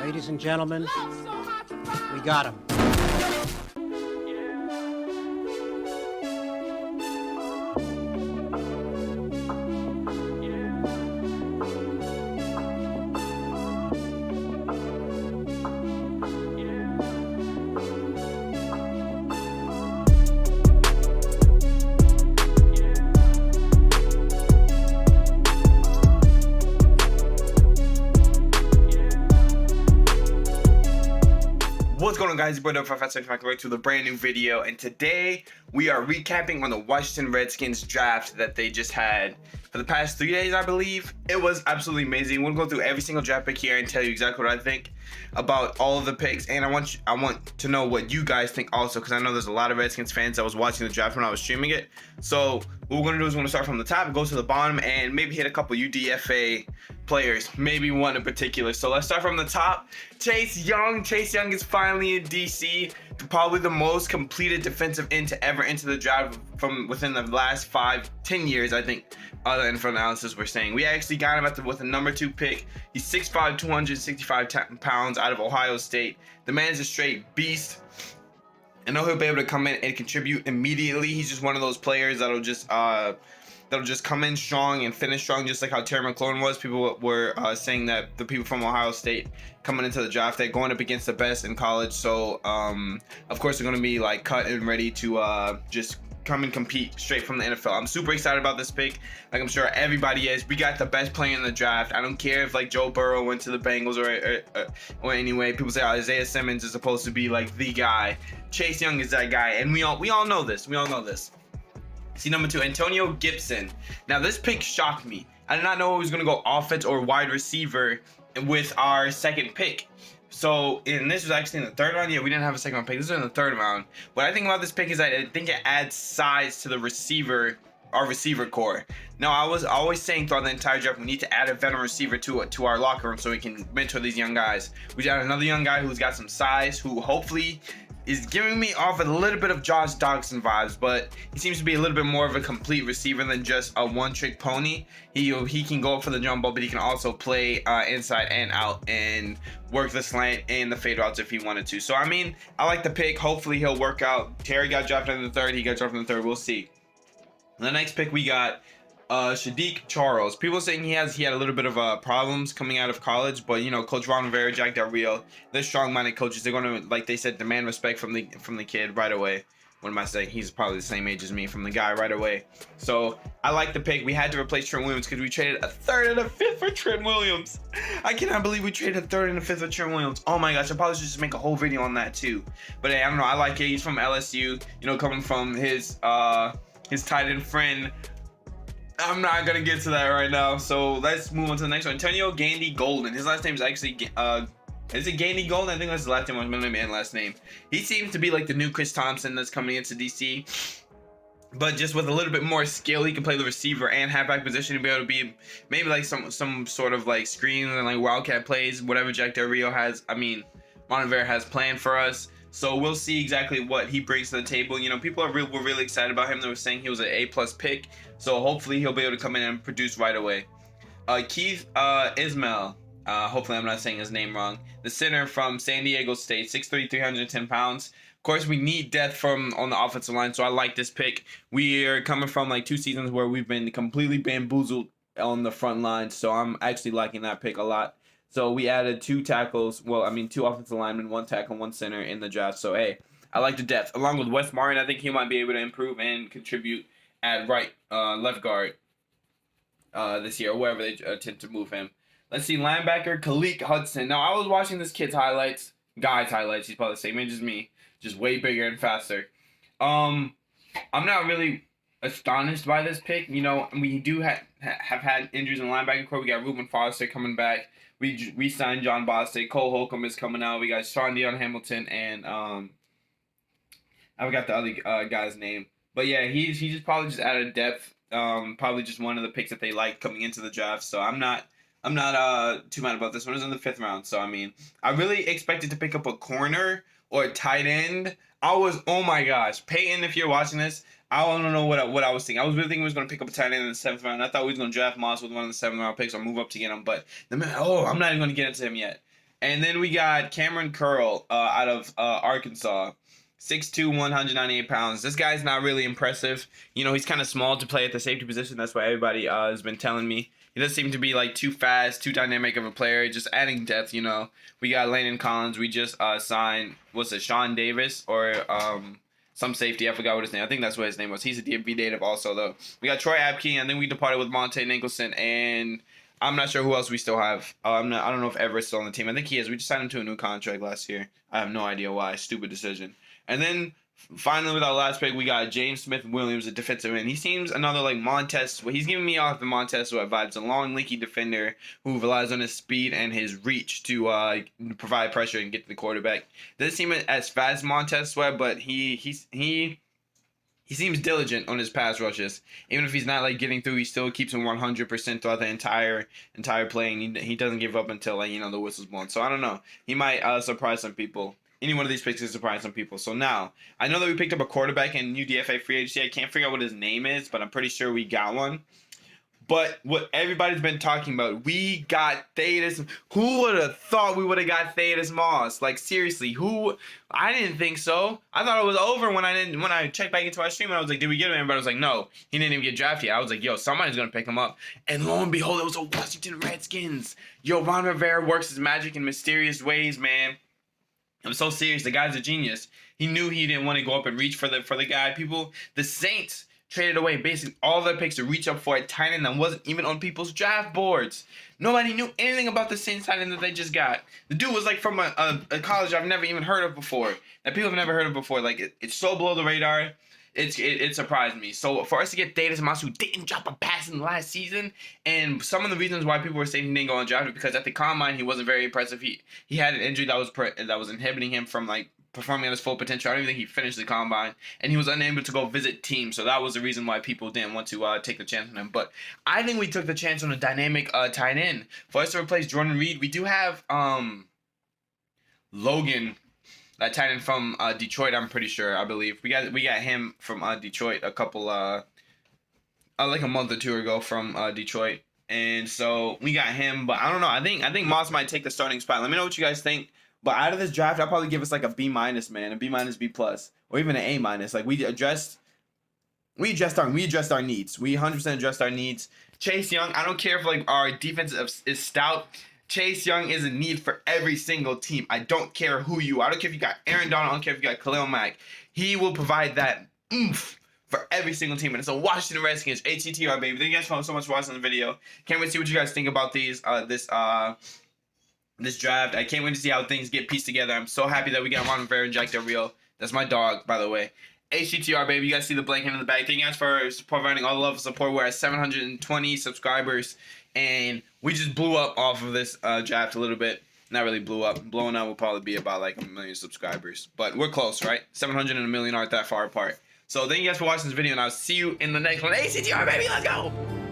Ladies and gentlemen, we got him. What's going on, guys? Your boy Professor back to the brand new video, and today we are recapping on the Washington Redskins draft that they just had for the past 3 days, I believe. It was absolutely amazing. We'll go through every single draft pick here and tell you exactly what I think about all of the picks, and I want to know what you guys think also, because I know there's a lot of Redskins fans that was watching the draft when I was streaming it. So what we're gonna do is we're gonna start from the top, go to the bottom, and maybe hit a couple UDFA players, maybe one in particular. So let's start from the top. Chase Young is finally in DC, probably the most completed defensive end to ever enter the draft from within the last 5-10 years, I think. Other NFL analysis we're saying. We actually got him with a number 2 pick. He's 6'5", 265 pounds, out of Ohio State. The man is a straight beast. I know he'll be able to come in and contribute immediately. He's just one of those players that'll just come in strong and finish strong, just like how Terry McLaurin was. People were saying that the people from Ohio State coming into the draft, they're going up against the best in college. So of course they're going to be like cut and ready to just come and compete straight from the NFL. I'm super excited about this pick, like I'm sure everybody is. We got the best player in the draft. I don't care if like Joe Burrow went to the Bengals or anyway. People say Isaiah Simmons is supposed to be like the guy. Chase Young is that guy, and we all know this. We all know this. See, number 2, Antonio Gibson. Now this pick shocked me. I did not know it was going to go offense or wide receiver with our second pick. So, and this was actually in the 3rd round. Yeah, we didn't have a second round pick. This was in the 3rd round. What I think about this pick is that I think it adds size to the our receiver core. Now, I was always saying throughout the entire draft, we need to add a veteran receiver to our locker room so we can mentor these young guys. We got another young guy who's got some size, who hopefully is giving me off a little bit of Josh Doctson vibes, but he seems to be a little bit more of a complete receiver than just a one-trick pony. He can go for the jump ball, but he can also play inside and out and work the slant and the fade routes if he wanted to. So I mean, I like the pick. Hopefully he'll work out. Terry got drafted in the 3rd. He got drafted in the 3rd. We'll see. The next pick we got Sadiq Charles. People saying he had a little bit of problems coming out of college, but you know, Coach Ron Rivera, Jack Del Rio, they're strong-minded coaches. They're going to, like they said, demand respect from the kid right away. What am I saying? He's probably the same age as me, from the guy right away. So I like the pick. We had to replace Trent Williams because we traded a 3rd and a 5th for Trent Williams. I cannot believe we traded a 3rd and a 5th for Trent Williams. Oh my gosh, I probably should just make a whole video on that too. But hey, I don't know. I like it. He's from LSU. You know, coming from his tight end friend. I'm not gonna get to that right now, so let's move on to the next one. Antonio Gandy Golden. His last name is actually is it Gandy Golden? I think that's the last name, middle name and last name. He seems to be like the new Chris Thompson that's coming into DC, but just with a little bit more skill. He can play the receiver and halfback position to be able to be maybe like some sort of like screen and like wildcat plays, whatever Jack Del Rio has. I mean, Ron Rivera has planned for us. So we'll see exactly what he brings to the table. You know, people were really excited about him. They were saying he was an A+ pick. So hopefully he'll be able to come in and produce right away. Keith Ismail. Hopefully I'm not saying his name wrong. The center from San Diego State, 6'3", 310 pounds. Of course, we need depth on the offensive line, so I like this pick. We are coming from like 2 seasons where we've been completely bamboozled on the front line, so I'm actually liking that pick a lot. So we added 2 tackles, 2 offensive linemen, 1 tackle, 1 center in the draft. So hey, I like the depth. Along with Wes Martin, I think he might be able to improve and contribute at left guard this year, or wherever they tend to move him. Let's see, linebacker Khaleke Hudson. Now, I was watching this kid's highlights, he's probably the same age as me, just way bigger and faster. I'm not really astonished by this pick. You know, we do have had injuries in the linebacker core. We got Reuben Foster coming back. We signed John Bostic. Cole Holcomb is coming out. We got Sean Dion Hamilton, and I forgot the other guy's name. But yeah, he's just probably just added depth. Probably just one of the picks that they like coming into the draft. So I'm not too mad about this one. It was in the 5th round. So I mean, I really expected to pick up a corner or tight end, I was, oh my gosh, Peyton, if you're watching this, I don't know what I was thinking. I was really thinking we was gonna pick up a tight end in the 7th round. I thought we was gonna draft Moss with one of the 7th round picks or move up to get him, but I'm not even gonna get into him yet. And then we got Cameron Curl out of Arkansas. 6'2", 198 pounds. This guy's not really impressive. You know, he's kind of small to play at the safety position. That's why everybody has been telling me. He doesn't seem to be like too fast, too dynamic of a player. Just adding depth, you know. We got Landon Collins. We just signed, what's it, Sean Davis or some safety. I forgot what his name. I think that's what his name was. He's a DMV native also, though. We got Troy Apke, and then we departed with Monte Nicholson, and I'm not sure who else we still have. I don't know if Everett's still on the team. I think he is. We just signed him to a new contract last year. I have no idea why. Stupid decision. And then finally, with our last pick, we got James Smith-Williams, a defensive end. He seems another like Montez. Well, he's giving me off the Montez Sweat vibes. A long, lanky defender who relies on his speed and his reach to provide pressure and get to the quarterback. Doesn't seem as fast as Montez Sweat, but he seems diligent on his pass rushes. Even if he's not like getting through, he still keeps him 100% throughout the entire play. And he doesn't give up until like the whistle's blown. So I don't know. He might surprise some people. Any one of these picks could surprise some people. So now, I know that we picked up a quarterback in new DFA free agency. I can't figure out what his name is, but I'm pretty sure we got one. But what everybody's been talking about, we got THADDEUS. Who would have thought we would have got THADDEUS Moss? Like, seriously, who? I didn't think so. I thought it was over when I checked back into our stream and I was like, did we get him? Everybody was like, no, he didn't even get drafted yet. I was like, yo, somebody's going to pick him up. And lo and behold, it was the Washington Redskins. Yo, Ron Rivera works his magic in mysterious ways, man. I'm so serious. The guy's a genius. He knew he didn't want to go up and reach for the guy. The Saints traded away basically all their picks to reach up for a tight end that wasn't even on people's draft boards. Nobody knew anything about the Saints tight end that they just got. The dude was like from a college I've never even heard of before. That people have never heard of before. Like it's so below the radar. It surprised me. So for us to get THADDEUS Moss, who didn't drop a pass in the last season, and some of the reasons why people were saying he didn't go undrafted because at the combine he wasn't very impressive. He had an injury that was inhibiting him from like performing at his full potential. I don't even think he finished the combine, and he was unable to go visit teams. So that was the reason why people didn't want to take the chance on him. But I think we took the chance on a dynamic tight end for us to replace Jordan Reed. We do have Logan. That tight end from Detroit, I'm pretty sure. I believe we got him from Detroit a couple like a month or two ago from Detroit, and so we got him. But I don't know. I think Moss might take the starting spot. Let me know what you guys think. But out of this draft, I'll probably give us like a B-, man, a B-, B+, or even an A-. Like we addressed our needs. We 100% addressed our needs. Chase Young. I don't care if like our defense is stout. Chase Young is a need for every single team. I don't care who you are. I don't care if you got Aaron Donald. I don't care if you got Khalil Mack. He will provide that oomph for every single team. And it's a Washington Redskins. HTTR, baby. Thank you guys so much for watching the video. Can't wait to see what you guys think about this draft. I can't wait to see how things get pieced together. I'm so happy that we got Ron Rivera and Jack Del Rio. That's my dog, by the way. HTTR, baby. You guys see the blanket in the bag. Thank you guys for providing all the love and support. We're at 720 subscribers. And we just blew up off of this draft a little bit. Not really blew up. Blowing up will probably be about like 1 million subscribers. But we're close, right? 700 and 1 million aren't that far apart. So thank you guys for watching this video, and I'll see you in the next one. HTTR, baby, let's go!